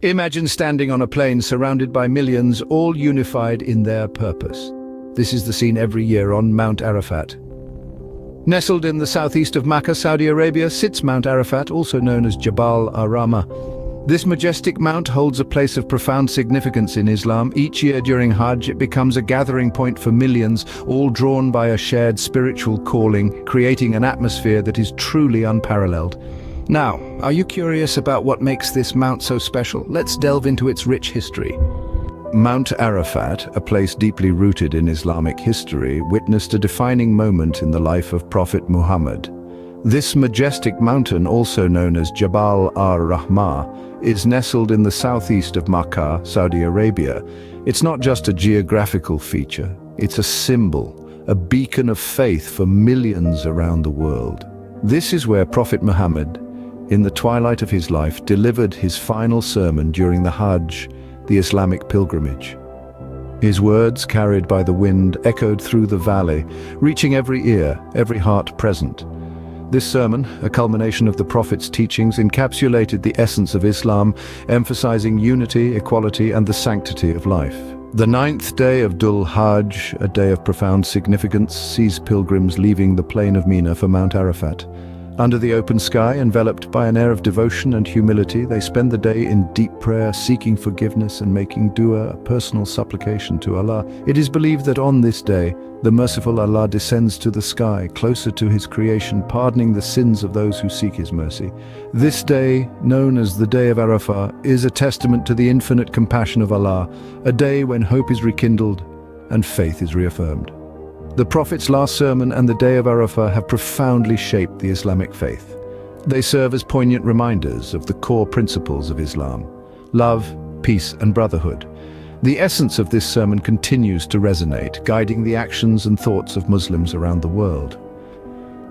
Imagine standing on a plain surrounded by millions, all unified in their purpose. This is the scene every year on Mount Arafat. Nestled in the southeast of Mecca, Saudi Arabia, sits Mount Arafat, also known as Jabal ar-Rahmah. This majestic mount holds a place of profound significance in Islam. Each year during Hajj, it becomes a gathering point for millions, all drawn by a shared spiritual calling, creating an atmosphere that is truly unparalleled. Now, are you curious about what makes this mount so special? Let's delve into its rich history. Mount Arafat, a place deeply rooted in Islamic history, witnessed a defining moment in the life of Prophet Muhammad. This majestic mountain, also known as Jabal ar-Rahmah, is nestled in the southeast of Mecca, Saudi Arabia. It's not just a geographical feature, it's a symbol, a beacon of faith for millions around the world. This is where Prophet Muhammad, in the twilight of his life, delivered his final sermon during the Hajj, the Islamic pilgrimage. His words, carried by the wind, echoed through the valley, reaching every ear, every heart present. This sermon, a culmination of the Prophet's teachings, encapsulated the essence of Islam, emphasizing unity, equality, and the sanctity of life. The 9th day of Dhul Hajj, a day of profound significance, sees pilgrims leaving the plain of Mina for Mount Arafat. Under the open sky, enveloped by an air of devotion and humility, they spend the day in deep prayer, seeking forgiveness and making dua, a personal supplication to Allah. It is believed that on this day, the merciful Allah descends to the sky, closer to His creation, pardoning the sins of those who seek His mercy. This day, known as the Day of Arafat, is a testament to the infinite compassion of Allah, a day when hope is rekindled and faith is reaffirmed. The Prophet's last sermon and the Day of Arafat have profoundly shaped the Islamic faith. They serve as poignant reminders of the core principles of Islam: love, peace, and brotherhood. The essence of this sermon continues to resonate, guiding the actions and thoughts of Muslims around the world.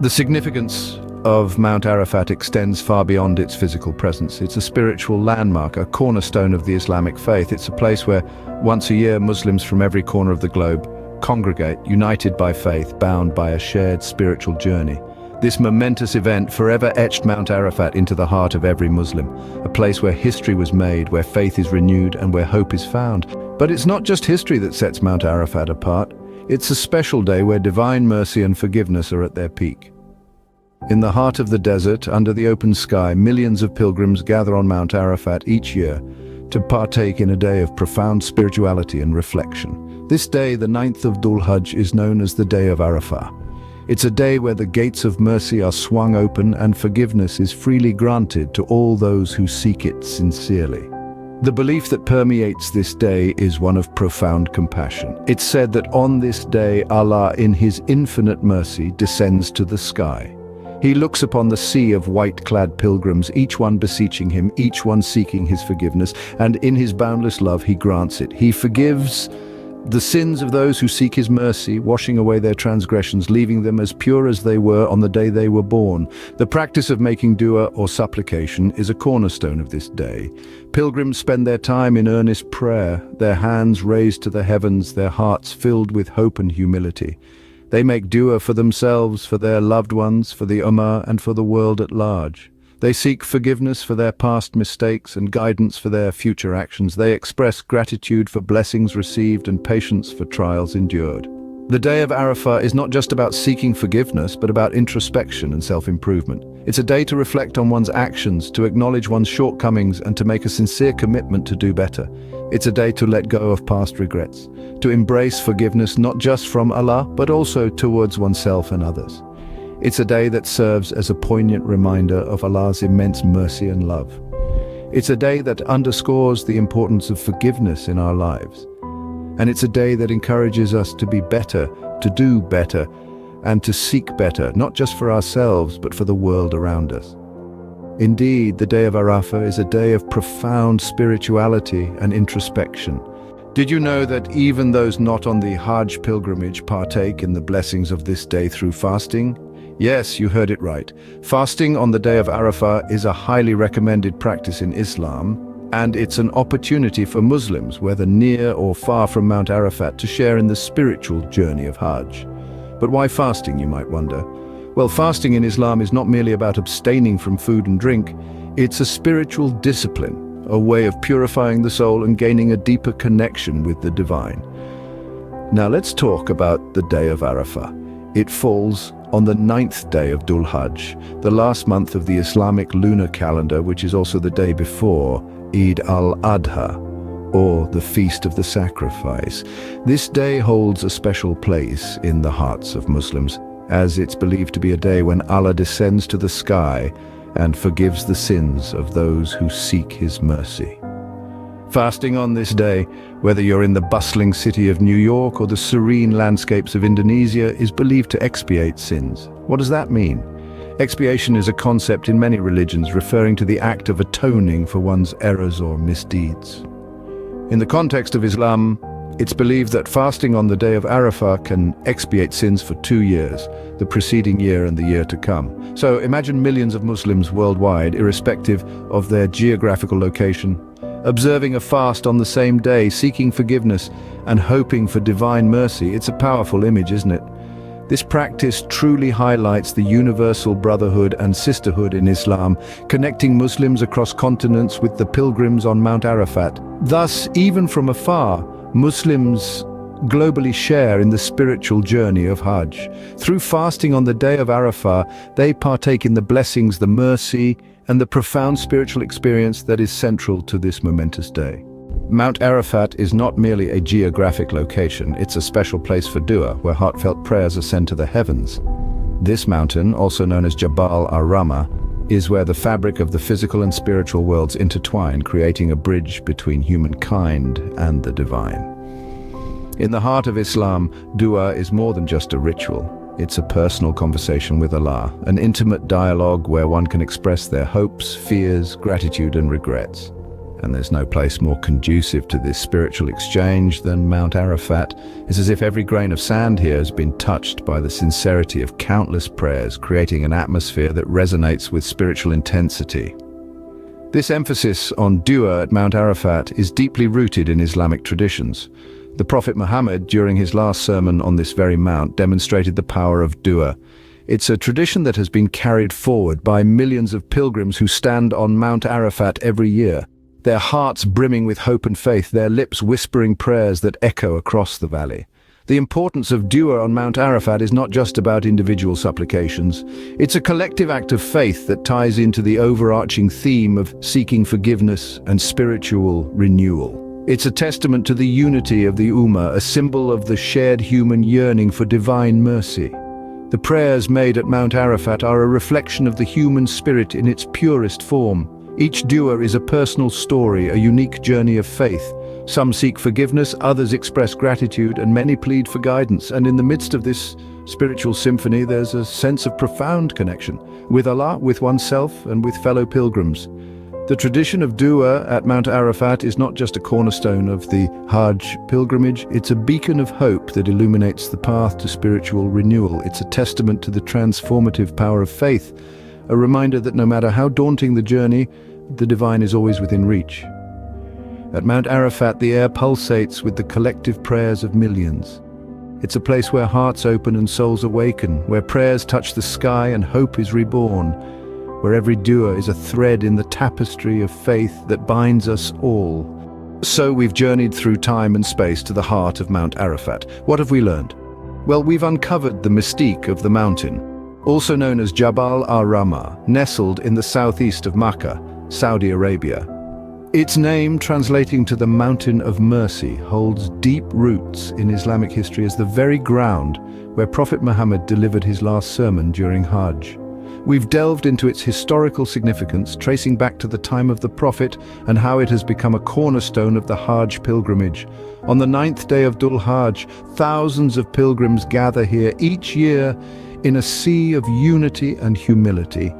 The significance of Mount Arafat extends far beyond its physical presence. It's a spiritual landmark, a cornerstone of the Islamic faith. It's a place where, once a year, Muslims from every corner of the globe congregate, united by faith, bound by a shared spiritual journey. This momentous event forever etched Mount Arafat into the heart of every Muslim, a place where history was made, where faith is renewed, and where hope is found. But it's not just history that sets Mount Arafat apart. It's a special day where divine mercy and forgiveness are at their peak. In the heart of the desert, under the open sky, millions of pilgrims gather on Mount Arafat each year to partake in a day of profound spirituality and reflection. This day, the 9th of Dhul Hajj, is known as the Day of Arafat. It's a day where the gates of mercy are swung open and forgiveness is freely granted to all those who seek it sincerely. The belief that permeates this day is one of profound compassion. It's said that on this day, Allah, in His infinite mercy, descends to the sky. He looks upon the sea of white-clad pilgrims, each one beseeching Him, each one seeking His forgiveness, and in His boundless love He grants it. He forgives the sins of those who seek His mercy, washing away their transgressions, leaving them as pure as they were on the day they were born. The practice of making dua or supplication is a cornerstone of this day. Pilgrims spend their time in earnest prayer, their hands raised to the heavens, their hearts filled with hope and humility. They make dua for themselves, for their loved ones, for the Ummah, and for the world at large. They seek forgiveness for their past mistakes and guidance for their future actions. They express gratitude for blessings received and patience for trials endured. The Day of Arafat is not just about seeking forgiveness, but about introspection and self-improvement. It's a day to reflect on one's actions, to acknowledge one's shortcomings, and to make a sincere commitment to do better. It's a day to let go of past regrets, to embrace forgiveness not just from Allah, but also towards oneself and others. It's a day that serves as a poignant reminder of Allah's immense mercy and love. It's a day that underscores the importance of forgiveness in our lives. And it's a day that encourages us to be better, to do better, and to seek better, not just for ourselves, but for the world around us. Indeed, the Day of Arafat is a day of profound spirituality and introspection. Did you know that even those not on the Hajj pilgrimage partake in the blessings of this day through fasting? Yes, you heard it right. Fasting on the Day of Arafat is a highly recommended practice in Islam, and it's an opportunity for Muslims, whether near or far from Mount Arafat, to share in the spiritual journey of Hajj. But why fasting, you might wonder? Well, fasting in Islam is not merely about abstaining from food and drink. It's a spiritual discipline, a way of purifying the soul and gaining a deeper connection with the divine. Now let's talk about the day of Arafat. It falls on the 9th day of Dhul Hajj, the last month of the Islamic lunar calendar, which is also the day before Eid al-Adha, or the Feast of the Sacrifice. This day holds a special place in the hearts of Muslims, as it's believed to be a day when Allah descends to the sky and forgives the sins of those who seek His mercy. Fasting on this day, whether you're in the bustling city of New York or the serene landscapes of Indonesia, is believed to expiate sins. What does that mean? Expiation is a concept in many religions referring to the act of atoning for one's errors or misdeeds. In the context of Islam, it's believed that fasting on the day of Arafat can expiate sins for 2 years, the preceding year and the year to come. So imagine millions of Muslims worldwide, irrespective of their geographical location, observing a fast on the same day, seeking forgiveness and hoping for divine mercy. It's a powerful image, isn't it? This practice truly highlights the universal brotherhood and sisterhood in Islam, connecting Muslims across continents with the pilgrims on Mount Arafat. Thus, even from afar, Muslims globally share in the spiritual journey of Hajj. Through fasting on the day of Arafat, they partake in the blessings, the mercy, and the profound spiritual experience that is central to this momentous day. Mount Arafat is not merely a geographic location, it's a special place for dua, where heartfelt prayers ascend to the heavens. This mountain, also known as Jabal ar-Rahmah, is where the fabric of the physical and spiritual worlds intertwine, creating a bridge between humankind and the divine. In the heart of Islam, dua is more than just a ritual. It's a personal conversation with Allah, an intimate dialogue where one can express their hopes, fears, gratitude, and regrets. And there's no place more conducive to this spiritual exchange than Mount Arafat. It's as if every grain of sand here has been touched by the sincerity of countless prayers, creating an atmosphere that resonates with spiritual intensity. This emphasis on dua at Mount Arafat is deeply rooted in Islamic traditions. The Prophet Muhammad, during his last sermon on this very mount, demonstrated the power of dua. It's a tradition that has been carried forward by millions of pilgrims who stand on Mount Arafat every year, their hearts brimming with hope and faith, their lips whispering prayers that echo across the valley. The importance of dua on Mount Arafat is not just about individual supplications. It's a collective act of faith that ties into the overarching theme of seeking forgiveness and spiritual renewal. It's a testament to the unity of the Ummah, a symbol of the shared human yearning for divine mercy. The prayers made at Mount Arafat are a reflection of the human spirit in its purest form. Each dua is a personal story, a unique journey of faith. Some seek forgiveness, others express gratitude, and many plead for guidance. And in the midst of this spiritual symphony, there's a sense of profound connection with Allah, with oneself, and with fellow pilgrims. The tradition of dua at Mount Arafat is not just a cornerstone of the Hajj pilgrimage, it's a beacon of hope that illuminates the path to spiritual renewal. It's a testament to the transformative power of faith, a reminder that no matter how daunting the journey, the divine is always within reach. At Mount Arafat, the air pulsates with the collective prayers of millions. It's a place where hearts open and souls awaken, where prayers touch the sky and hope is reborn, where every dua is a thread in the tapestry of faith that binds us all. So we've journeyed through time and space to the heart of Mount Arafat. What have we learned? Well, we've uncovered the mystique of the mountain, also known as Jabal ar-Rahmah, nestled in the southeast of Makkah, Saudi Arabia. Its name, translating to the Mountain of Mercy, holds deep roots in Islamic history as the very ground where Prophet Muhammad delivered his last sermon during Hajj. We've delved into its historical significance, tracing back to the time of the Prophet and how it has become a cornerstone of the Hajj pilgrimage. On the 9th day of Dhul Hajj, thousands of pilgrims gather here each year in a sea of unity and humility.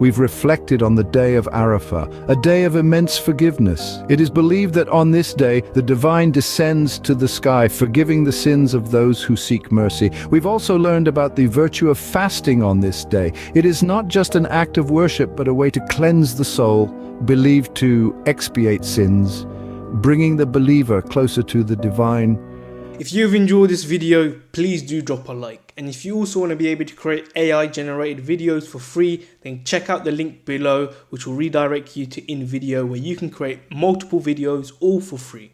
We've reflected on the day of Arafat, a day of immense forgiveness. It is believed that on this day, the divine descends to the sky, forgiving the sins of those who seek mercy. We've also learned about the virtue of fasting on this day. It is not just an act of worship, but a way to cleanse the soul, believed to expiate sins, bringing the believer closer to the divine. If you've enjoyed this video, please do drop a like. And if you also want to be able to create AI generated videos for free, then check out the link below, which will redirect you to InVideo, where you can create multiple videos all for free.